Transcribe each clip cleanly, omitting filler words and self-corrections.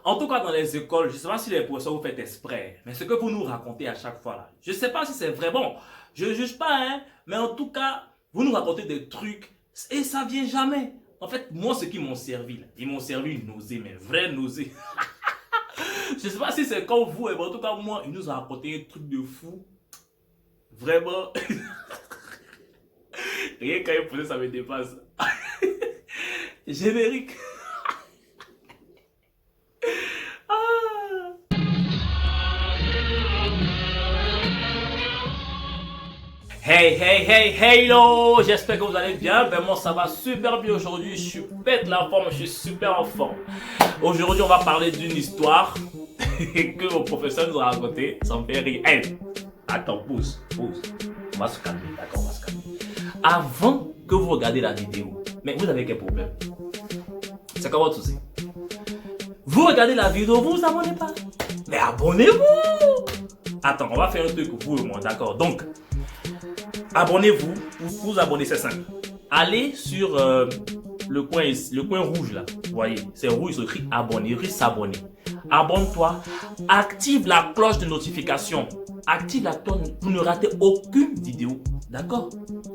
En tout cas, dans les écoles, je ne sais pas si les professeurs vous faites exprès, mais ce que vous nous racontez à chaque fois là, je ne sais pas si c'est vrai. Bon, je ne juge pas, hein, mais en tout cas, vous nous racontez des trucs et ça ne vient jamais. En fait, moi, ce qu'ils m'ont servi, là, ils m'ont servi une nausée, mais vraie nausée. Je ne sais pas si c'est comme vous, mais en tout cas, moi, ils nous ont raconté un truc de fou. Vraiment. Rien qu'à y poser, ça me dépasse. Générique. Hey, hey, hey, hello! J'espère que vous allez bien. Ben moi ça va super bien aujourd'hui. Je suis pète la forme, je suis super en forme. Aujourd'hui on va parler d'une histoire que mon professeur nous a racontée. Ça me fait rire. Hey, attends, pause. On va se calmer, d'accord, on va se calmer. Avant que vous regardez la vidéo, mais vous avez quel problème? C'est quoi votre souci? Vous regardez la vidéo, vous vous abonnez pas? Mais abonnez-vous! Attends, on va faire un truc vous et moi, d'accord? Donc, abonnez-vous, pour vous abonner, c'est simple. Allez sur le coin rouge là, vous voyez, c'est rouge, c'est écrit abonner, écrit s'abonner. Abonne-toi, active la cloche de notification, active la cloche pour ne rater aucune vidéo, d'accord?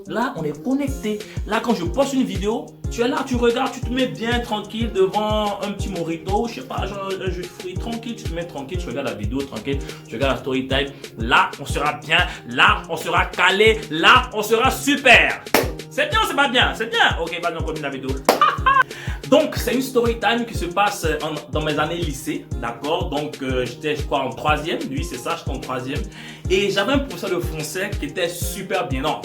Là, on est connecté. Là, quand je poste une vidéo, tu es là, tu regardes, tu te mets bien tranquille devant un petit mojito, je sais pas, genre un jus de fruits, tranquille, tu te mets tranquille, tu regardes la vidéo tranquille, tu regardes la story time. Là, on sera bien, là, on sera calé, là, on sera super. C'est bien ou c'est pas bien? C'est bien. Ok, vas-y, on continue la vidéo. Donc, c'est une story time qui se passe dans mes années lycée, d'accord? Donc, j'étais, je crois, en troisième. Oui, c'est ça, j'étais en troisième. Et j'avais un professeur de français qui était super bien. Non,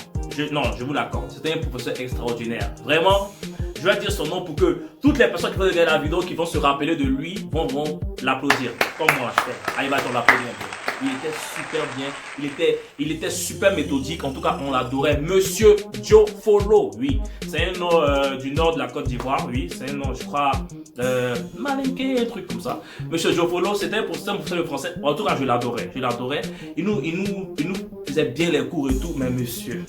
je vous l'accorde. C'était un professeur extraordinaire. Vraiment, je vais dire son nom pour que toutes les personnes qui vont regarder la vidéo, qui vont se rappeler de lui, vont l'applaudir. Comme moi, je fais. Allez, va-t'en l'applaudir un peu. Il était super bien, il était super méthodique, en tout cas on l'adorait. Monsieur Diofolo, oui, c'est un nom du nord de la Côte d'Ivoire, oui, c'est un nom je crois, Malinké, un truc comme ça. Monsieur Diofolo, c'était un professeur de français, en tout cas je l'adorais, il nous faisait bien les cours et tout, mais monsieur,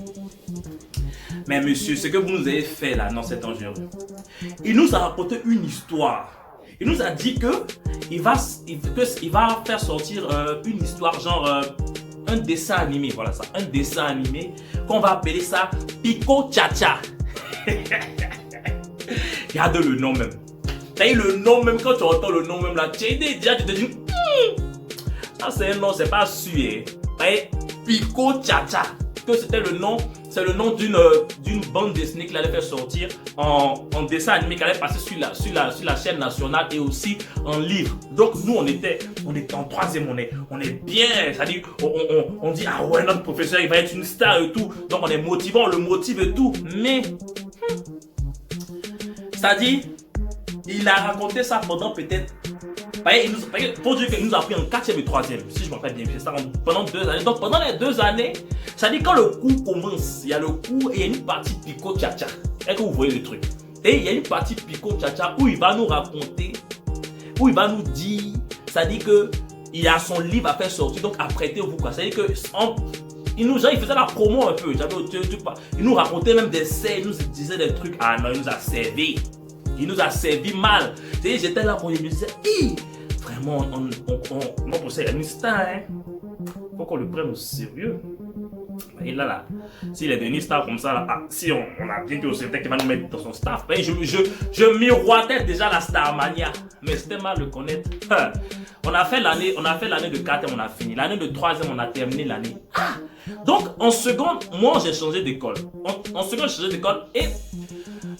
ce que vous nous avez fait là, non c'est dangereux. Il nous a raconté une histoire. Il nous a dit que il va faire sortir une histoire genre un dessin animé, voilà ça, un dessin animé qu'on va appeler ça Pico Chacha. Regarde le nom même. T'as eu le nom même, quand tu entends le nom même là, tu déjà tu te dis ça c'est un nom, c'est pas sûr. Pico Chacha. Que c'était le nom, c'est le nom d'une bande dessinée qu'il allait faire sortir en dessin animé qui allait passer sur la chaîne nationale et aussi en livre. Donc nous on était en troisième, on est bien, c'est-à-dire on dit ah ouais notre professeur il va être une star et tout, donc on est motivé, on le motive et tout, mais c'est-à-dire il a raconté ça pendant peut-être pour dire qu'il nous a pris en 4e et 3e, si je me rappelle bien, c'est ça, pendant 2 années. Donc pendant les 2 années, ça dit quand le cours commence, il y a le cours et il y a une partie Pico Chacha. Est-ce que vous voyez le truc? Et il y a une partie Pico Chacha où il va nous raconter, où il va nous dire, ça dit que il a son livre à faire sortir, donc apprêtez-vous quoi. Ça dit que il faisait la promo un peu. Il nous racontait même des scènes, il nous disait des trucs. Ah non, il nous a servi. Il nous a servi mal. J'étais là pour lui, je me disais, vraiment, mon professeur est une star, hein. Faut qu'on le prenne au sérieux. Et là, s'il est devenu star comme ça, là, si on a bien dit au secrétaire qu'il va nous mettre dans son staff, je miroitais déjà la Starmania. Mais c'était mal de connaître. On a fait l'année de 4e, on a fini. L'année de 3e, on a terminé l'année. Donc, en seconde, moi, j'ai changé d'école. En seconde, j'ai changé d'école et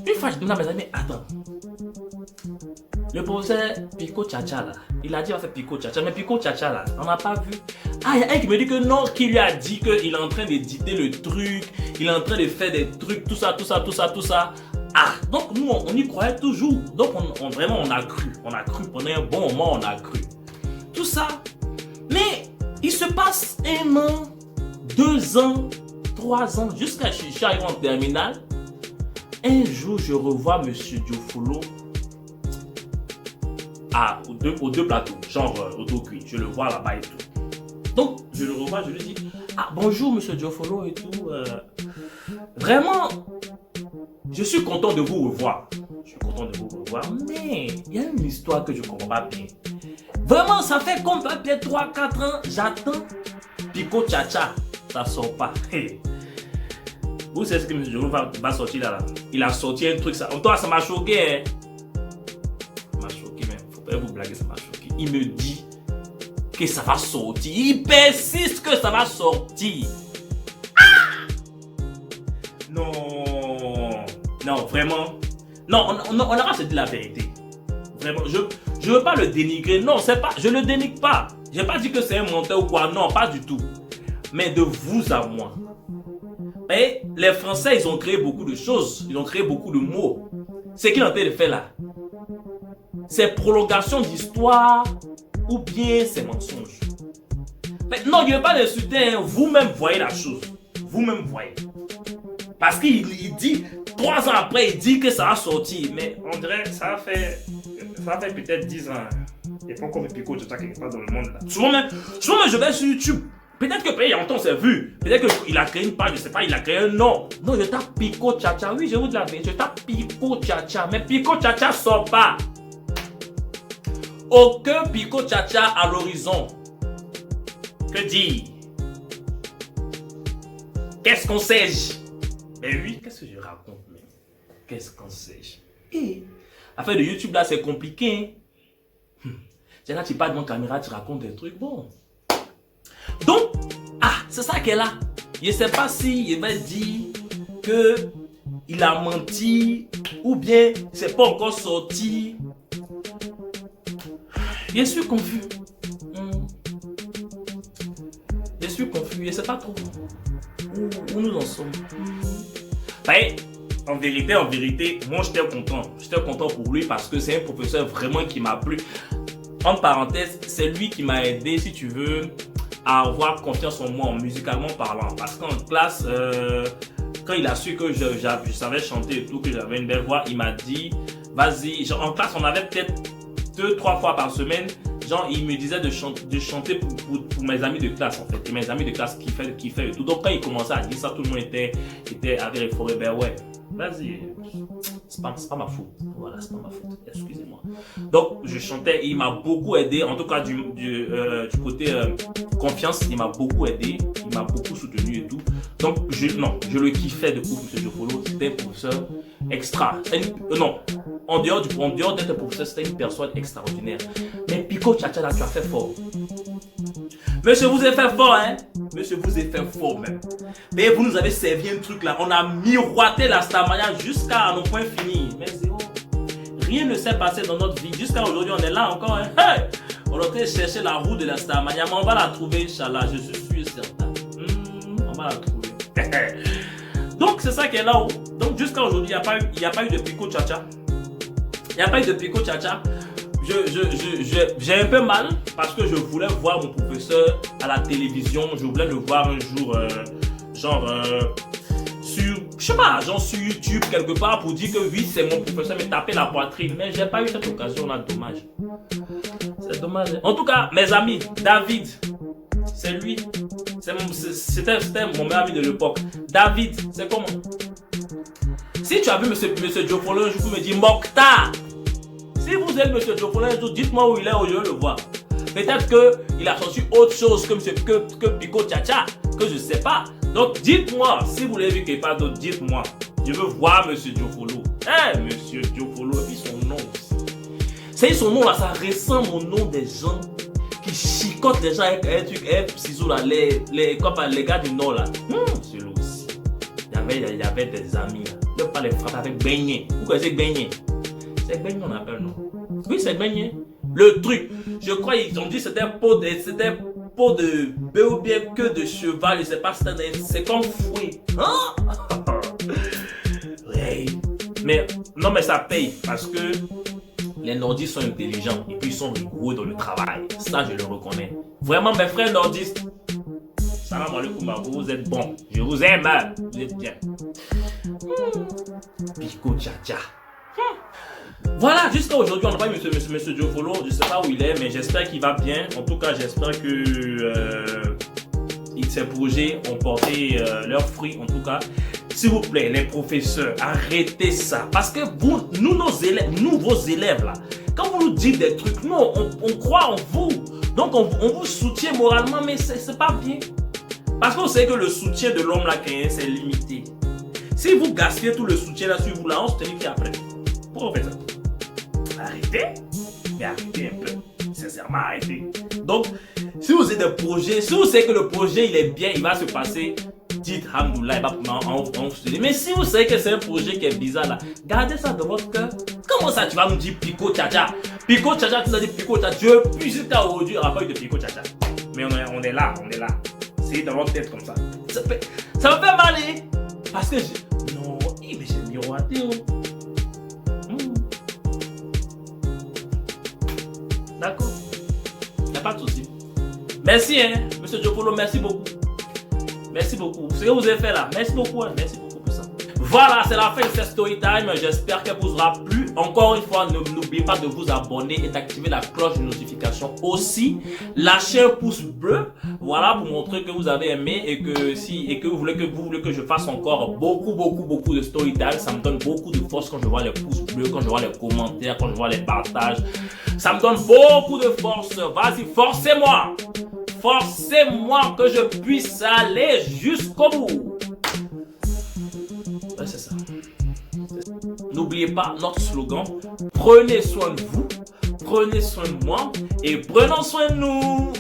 une fois, je dis à mes amis, attends. Le professeur Pico Chacha là, il a dit on va faire Pico Chacha, mais Pico Chacha là, on n'a pas vu. Ah, il y a un qui me dit que non, qui lui a dit qu'il est en train d'éditer le truc, il est en train de faire des trucs, tout ça. Ah, donc nous on y croyait toujours. Donc vraiment on a cru pendant un bon moment, on a cru. Tout ça, mais il se passe 1 an, 2 ans, 3 ans, jusqu'à je suis arrivé en terminale. Un jour, je revois Monsieur Diofolo aux deux plateaux, genre au dos cuit. Je le vois là-bas et tout. Donc, je le revois, je lui dis ah, bonjour Monsieur Diofolo et tout. Vraiment, je suis content de vous revoir. Mais il y a une histoire que je ne comprends pas bien. Vraiment, ça fait comme peut-être 3-4 ans, j'attends. Pico Tcha-Tcha, ça sort pas. Hey. Vous savez ce que M. Diofolo va sortir là? Il a sorti un truc, ça. En tout cas, ça m'a choqué. Hein. Ça m'a choqué, mais faut pas vous blaguer, ça m'a choqué. Il me dit que ça va sortir. Il persiste que ça va sortir. Ah! Non. Non, vraiment. Non, on aura se dire la vérité. Vraiment, je veux pas le dénigrer. Non, c'est pas, je le dénigre pas. J'ai pas dit que c'est un menteur ou quoi. Non, pas du tout. Mais de vous à moi. Et les Français, ils ont créé beaucoup de choses. Ils ont créé beaucoup de mots. Ce qu'ils ont été fait là, c'est prolongation d'histoire ou bien c'est mensonge. Mais non, je ne vais pas l'insulter. Hein. Vous-même voyez la chose. Vous-même voyez. Parce qu'il dit, 3 ans après, il dit que ça va sortir. Mais on dirait que ça fait peut-être 10 ans. Il n'y a pas encore de Pico Tcha-Tcha quelque part dans le monde. Là. Souvent même, je vais sur YouTube. Peut-être que il y a longtemps, c'est vu. Peut-être qu'il a créé une page, je sais pas, il a créé un nom. Non, je tape Pico Tcha-Tcha. Oui, je vous dis la vérité. Je tape Pico Tcha-Tcha. Mais Pico Tcha-Tcha sort pas. Aucun Pico Tcha-Tcha à l'horizon. Que dire? Qu'est-ce qu'on sait? Mais oui, qu'est-ce que je raconte? Mais qu'est-ce qu'on sait? L'affaire de YouTube là, c'est compliqué. C'est là, tu parles devant la caméra, tu racontes des trucs. Bon. Donc, c'est ça qu'elle a. Je ne sais pas si il va dire que il a menti ou bien c'est pas encore sorti. Je suis confus. Je suis confus. Je ne sais pas trop où nous en sommes. En vérité, moi j'étais content. J'étais content pour lui parce que c'est un professeur vraiment qui m'a plu. En parenthèse, c'est lui qui m'a aidé, si tu veux, à avoir confiance en moi, musicalement parlant. Parce qu'en classe, quand il a su que je savais chanter et tout, que j'avais une belle voix, il m'a dit, vas-y. En classe, on avait peut-être 2-3 fois par semaine. Genre, il me disait de chanter pour mes amis de classe, en fait. Et mes amis de classe qui fait et tout. Donc, quand il commençait à dire ça, tout le monde était avec les forêts. Ben ouais, vas-y. C'est pas ma faute. Voilà, c'est pas ma faute. Excusez-moi. Donc, je chantais et il m'a beaucoup aidé. En tout cas, du côté confiance, il m'a beaucoup aidé. Il m'a beaucoup soutenu et tout. Donc, je le kiffais de ouf, M. Diofolo. C'était un professeur extra. En dehors d'être professeur, c'était une personne extraordinaire. Mais Pico Tcha-Tcha, là, tu as fait fort. Monsieur, vous avez fait fort, hein? Monsieur, vous avez fait fort, même. Mais vous nous avez servi un truc, là. On a miroité la Starmania jusqu'à nos points finis. Mais zéro. Rien ne s'est passé dans notre vie. Jusqu'à aujourd'hui, on est là encore, hein? Hey! On est en train de chercher la roue de la Starmania. Mais on va la trouver, Inch'Allah. Je suis sûr certain. On va la trouver. Donc, c'est ça qui est là-haut. Donc, jusqu'à aujourd'hui, il n'y a pas eu de Pico Tcha-Tcha. Il n'y a pas eu de Pico Tcha-Tcha. J'ai un peu mal parce que je voulais voir mon professeur à la télévision. Je voulais le voir un jour, sur YouTube quelque part pour dire que oui, c'est mon professeur, me taper la poitrine. Mais j'ai pas eu cette occasion là, dommage. C'est dommage. En tout cas, mes amis, David, c'est lui. C'était mon meilleur ami de l'époque. David, c'est comment? Si tu as vu monsieur Diofolo un jour, vous me dis Mokhtar. Si vous êtes monsieur Diofolo un jour, dites-moi où il est, où je le vois. Peut-être qu'il a sorti autre chose que Pico Tcha-Tcha, que je ne sais pas. Donc dites-moi, si vous l'avez vu quelque part d'autre, dites-moi. Je veux voir monsieur Diofolo. Monsieur Diofolo, et puis son nom aussi. C'est son nom là, ça ressemble au nom des gens qui chicotent les gens avec un truc, un ciseau là, les gars du Nord là. Celui-là aussi. Il y avait des amis là. Ne pas les frapper avec beignet. Vous connaissez beignet? C'est beignet on appelle, non? Oui, c'est beignet. Le truc, je crois ils ont dit c'était peau de bœuf ou bien queue de cheval, je sais pas, c'est comme fouet. Hein? Ouais. Mais non, mais ça paye parce que les nordistes sont intelligents et puis ils sont rigoureux dans le travail. Ça, je le reconnais. Vraiment, mes frères nordistes, salam alaikum, vous êtes bons. Je vous aime, vous êtes bien. Pico Tcha-Tcha. Voilà, jusqu'à aujourd'hui, on n'a pas eu monsieur Diofolo. Je ne sais pas où il est, mais j'espère qu'il va bien. En tout cas, j'espère que ses projets ont porté leurs fruits. En tout cas, s'il vous plaît, les professeurs, arrêtez ça. Parce que vous, vos élèves là, Quand vous nous dites des trucs, nous, on croit en vous. Donc, on vous soutient moralement, mais c'est pas bien. Parce qu'on sait que le soutien de l'homme là, c'est limité. Si vous gaspillez tout le soutien là sur vous, là, on se tenait qui après? Pourquoi vous faites ça? Arrêtez. Mais arrêtez un peu. Sincèrement, arrêtez. Donc, si vous avez des projets, si vous savez que le projet il est bien, il va se passer, dites Hamdoullah, mais si vous savez que c'est un projet qui est bizarre là, gardez ça dans votre cœur. Comment ça tu vas nous dire Pico Tchacha? Pico Tchacha, tu nous as dit Pico Tchacha. Dieu puisse jusqu'à aujourd'hui, il n'y aura pas eu de Pico Tchacha. Mais on est là. C'est dans votre tête comme ça. Ça me fait mal, hein? Parce que non, mais j'ai miroité. D'accord. Il n'y a pas de souci. Merci, hein, monsieur Diopolo, merci beaucoup. Merci beaucoup. Ce que vous avez fait là, merci beaucoup, hein, merci beaucoup pour ça. Voilà, c'est la fin de cette story time. J'espère qu'elle vous aura plu. Encore une fois, n'oubliez pas de vous abonner et d'activer la cloche de notification. Aussi, lâchez un pouce bleu. Voilà, pour montrer que vous avez aimé et que vous voulez que je fasse encore beaucoup de story time. Ça me donne beaucoup de force quand je vois les pouces bleus, quand je vois les commentaires, quand je vois les partages. Ça me donne beaucoup de force. Vas-y, forcez-moi. Forcez-moi que je puisse aller jusqu'au bout. Ouais, c'est ça. N'oubliez pas notre slogan. Prenez soin de vous, prenez soin de moi et prenons soin de nous.